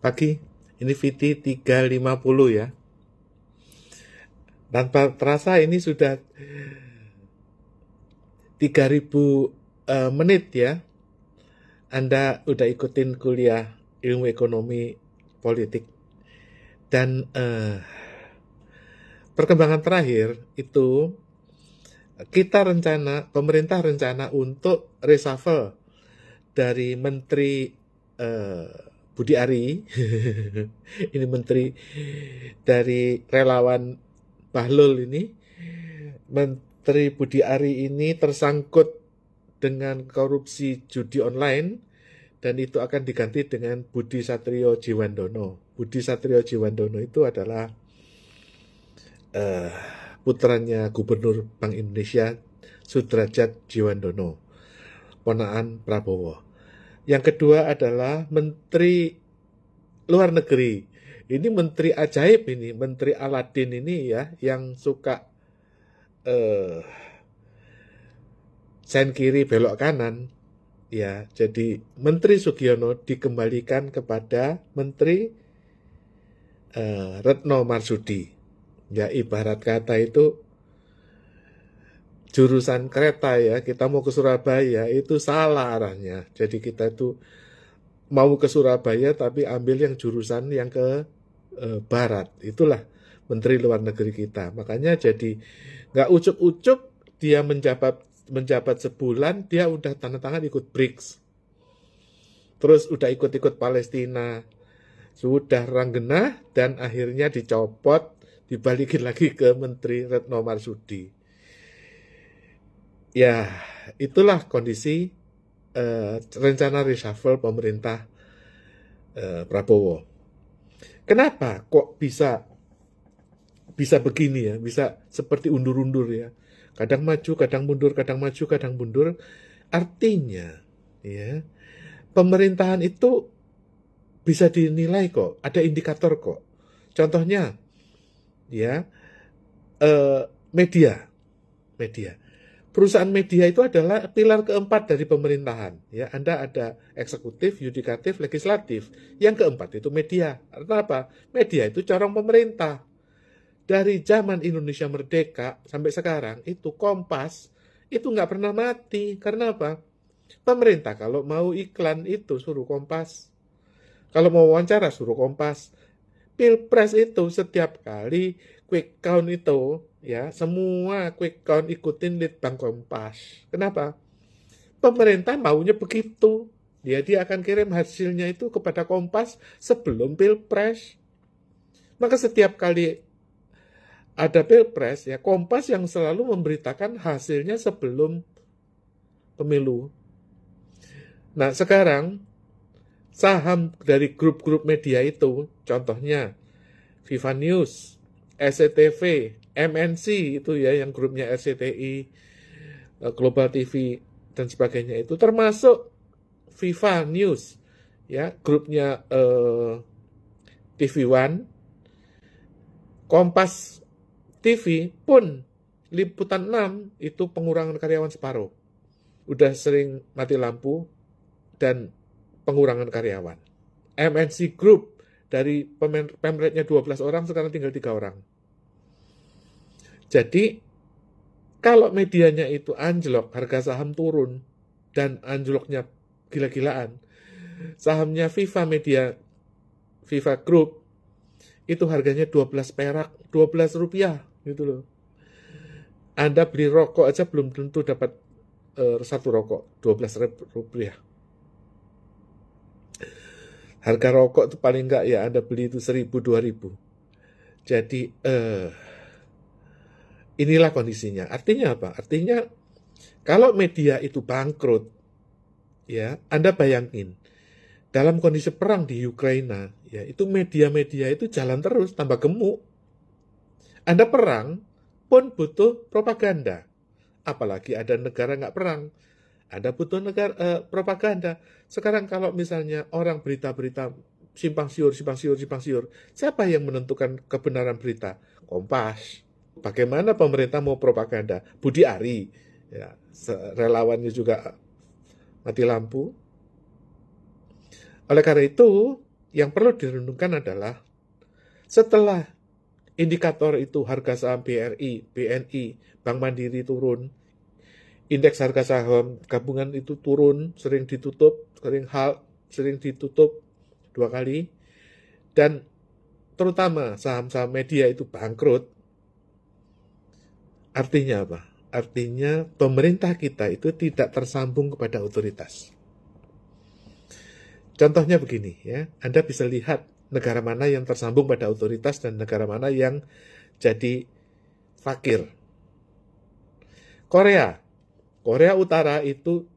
pagi. Ini VT 3.50 ya. Tanpa terasa ini sudah 3.000 menit ya. Anda udah ikutin kuliah ilmu ekonomi politik. Dan perkembangan terakhir itu pemerintah rencana untuk reshuffle dari Menteri Budi Ari, ini menteri dari relawan Bahlul ini, Menteri Budi Ari ini tersangkut dengan korupsi judi online, dan itu akan diganti dengan Budi Satrio Djiwandono. Budi Satrio Djiwandono itu adalah putranya Gubernur Bank Indonesia Sudrajat Djiwandono, ponakan Prabowo. Yang kedua adalah Menteri Luar Negeri. Ini menteri ajaib ini, Menteri Aladin ini ya, yang suka sen kiri belok kanan. Ya, jadi Menteri Sugiono dikembalikan kepada Menteri Retno Marsudi. Ya, ibarat kata itu jurusan kereta ya, kita mau ke Surabaya itu salah arahnya. Jadi kita itu mau ke Surabaya tapi ambil yang jurusan yang ke barat. Itulah Menteri Luar Negeri kita. Makanya jadi nggak ucuk-ucuk dia menjabat sebulan, dia udah tanda tangan ikut BRICS. Terus udah ikut-ikut Palestina. Sudah ranggenah dan akhirnya dicopot, dibalikin lagi ke Menteri Retno Marsudi. Ya, itulah kondisi rencana reshuffle pemerintah Prabowo. Kenapa kok bisa begini ya, bisa seperti undur-undur ya. Kadang maju, kadang mundur, kadang maju, kadang mundur. Artinya, ya, pemerintahan itu bisa dinilai kok, ada indikator kok. Contohnya, ya, media. Perusahaan media itu adalah pilar keempat dari pemerintahan. Ya, Anda ada eksekutif, yudikatif, legislatif. Yang keempat itu media. Artinya apa? Media itu corong pemerintah. Dari zaman Indonesia merdeka sampai sekarang itu Kompas itu nggak pernah mati. Karena apa? Pemerintah kalau mau iklan itu suruh Kompas. Kalau mau wawancara suruh Kompas. Pilpres itu setiap kali quick count itu ya, semua quick count ikutin Litbang Kompas. Kenapa? Pemerintah maunya begitu. Dia akan kirim hasilnya itu kepada Kompas sebelum Pilpres. Maka setiap kali ada Pilpres ya, Kompas yang selalu memberitakan hasilnya sebelum pemilu. Nah, sekarang saham dari grup-grup media itu, contohnya Viva News, SCTV, MNC itu ya, yang grupnya RCTI, Global TV dan sebagainya itu, termasuk Viva News ya, grupnya TV One, Kompas TV pun liputan 6 itu pengurangan karyawan separuh. Udah sering mati lampu dan pengurangan karyawan. MNC Group dari pemretnya 12 orang sekarang tinggal 3 orang. Jadi kalau medianya itu anjlok, harga saham turun dan anjloknya gila-gilaan, sahamnya Viva Group itu harganya 12 perak, 12 rupiah gitu loh. Anda beli rokok aja belum tentu dapat satu rokok 12 rupiah. Harga rokok itu paling enggak ya Anda beli itu 1.000-2.000. Jadi inilah kondisinya. Artinya apa? Artinya kalau media itu bangkrut, ya Anda bayangin dalam kondisi perang di Ukraina, ya itu media-media itu jalan terus tambah gemuk. Anda perang pun butuh propaganda. Apalagi ada negara nggak perang. Anda butuh propaganda. Sekarang kalau misalnya orang berita-berita simpang siur, siapa yang menentukan kebenaran berita? Kompas. Bagaimana pemerintah mau propaganda? Budi Ari, ya, relawannya juga mati lampu. Oleh karena itu, yang perlu direnungkan adalah setelah indikator itu harga saham BRI, BNI, Bank Mandiri turun, indeks harga saham gabungan itu turun, sering ditutup 2 kali, dan terutama saham-saham media itu bangkrut. Artinya apa? Artinya pemerintah kita itu tidak tersambung kepada otoritas. Contohnya begini ya, Anda bisa lihat negara mana yang tersambung pada otoritas dan negara mana yang jadi fakir. Korea Utara itu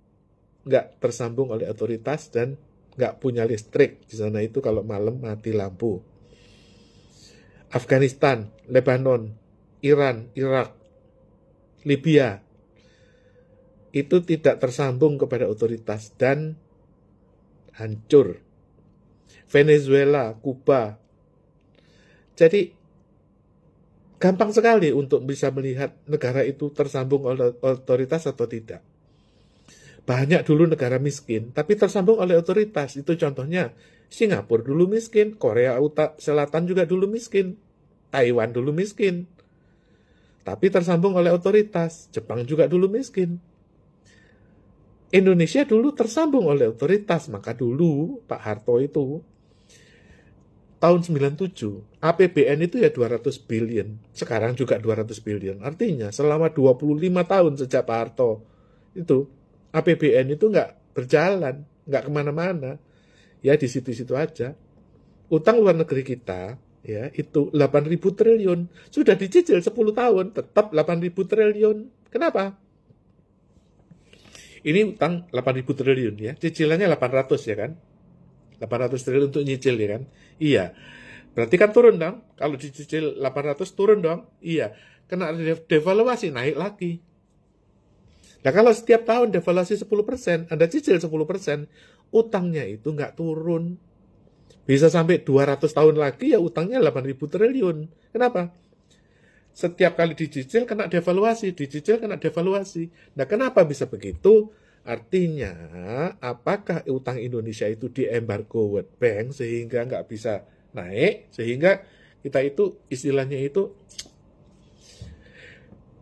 nggak tersambung oleh otoritas dan nggak punya listrik. Di sana itu kalau malam mati lampu. Afghanistan, Lebanon, Iran, Irak, Libya itu tidak tersambung kepada otoritas dan hancur. Venezuela, Kuba. Jadi gampang sekali untuk bisa melihat negara itu tersambung oleh otoritas atau tidak. Banyak dulu negara miskin, tapi tersambung oleh otoritas. Itu contohnya Singapura dulu miskin, Korea Selatan juga dulu miskin, Taiwan dulu miskin, tapi tersambung oleh otoritas. Jepang juga dulu miskin. Indonesia dulu tersambung oleh otoritas, maka dulu Pak Harto itu tahun 97, APBN itu ya 200 billion, sekarang juga 200 billion. Artinya selama 25 tahun sejak Pak Harto itu, APBN itu nggak berjalan, nggak kemana-mana. Ya di situ-situ aja. Utang luar negeri kita, ya itu 8.000 triliun. Sudah dicicil 10 tahun, tetap 8.000 triliun. Kenapa? Ini utang 8.000 triliun ya, cicilannya 800 ya kan? 800 triliun untuk nyicil ya kan? Iya. Berarti kan turun dong. Kalau dicicil 800 turun dong. Iya. Kena devaluasi naik lagi. Nah kalau setiap tahun devaluasi 10%, Anda cicil 10%, utangnya itu nggak turun. Bisa sampai 200 tahun lagi ya utangnya 8.000 triliun. Kenapa? Setiap kali dicicil kena devaluasi, dicicil kena devaluasi. Nah kenapa bisa begitu? Artinya, apakah utang Indonesia itu diembargo World Bank sehingga nggak bisa naik, sehingga kita itu istilahnya itu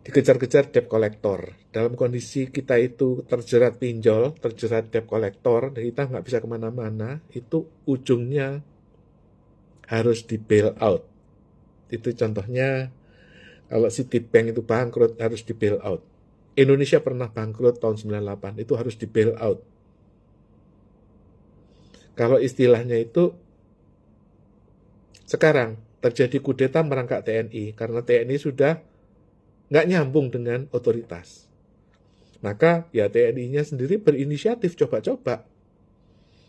dikejar-kejar debt collector. Dalam kondisi kita itu terjerat pinjol, terjerat debt collector, dan kita nggak bisa kemana-mana, itu ujungnya harus di bail out. Itu contohnya, kalau Citibank itu bangkrut, harus di bail out. Indonesia pernah bangkrut tahun 98, itu harus di bail out. Kalau istilahnya itu, sekarang terjadi kudeta merangkak TNI, karena TNI sudah nggak nyambung dengan otoritas. Maka ya TNI-nya sendiri berinisiatif coba-coba.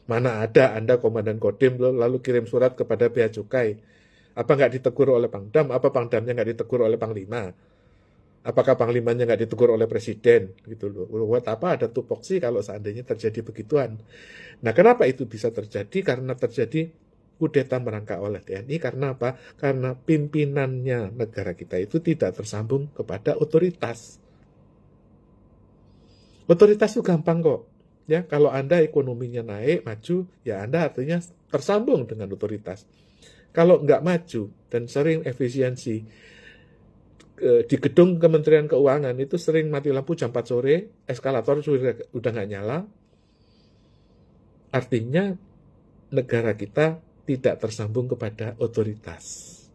Mana ada Anda Komandan Kodim lalu kirim surat kepada Bea Cukai. Apa nggak ditegur oleh Pangdam? Apa Pangdamnya nggak ditegur oleh Panglima? Apakah Panglimanya nggak ditegur oleh Presiden? Gitu loh. Buat apa ada tupoksi kalau seandainya terjadi begituan? Nah, kenapa itu bisa terjadi? Karena terjadi kudeta merangkak oleh TNI. Karena apa? Karena pimpinannya negara kita itu tidak tersambung kepada otoritas. Otoritas itu gampang kok. Ya, kalau Anda ekonominya naik, maju, ya Anda artinya tersambung dengan otoritas. Kalau nggak maju dan sering efisiensi, di gedung Kementerian Keuangan itu sering mati lampu jam 4 sore, eskalator udah nggak nyala, artinya negara kita tidak tersambung kepada otoritas.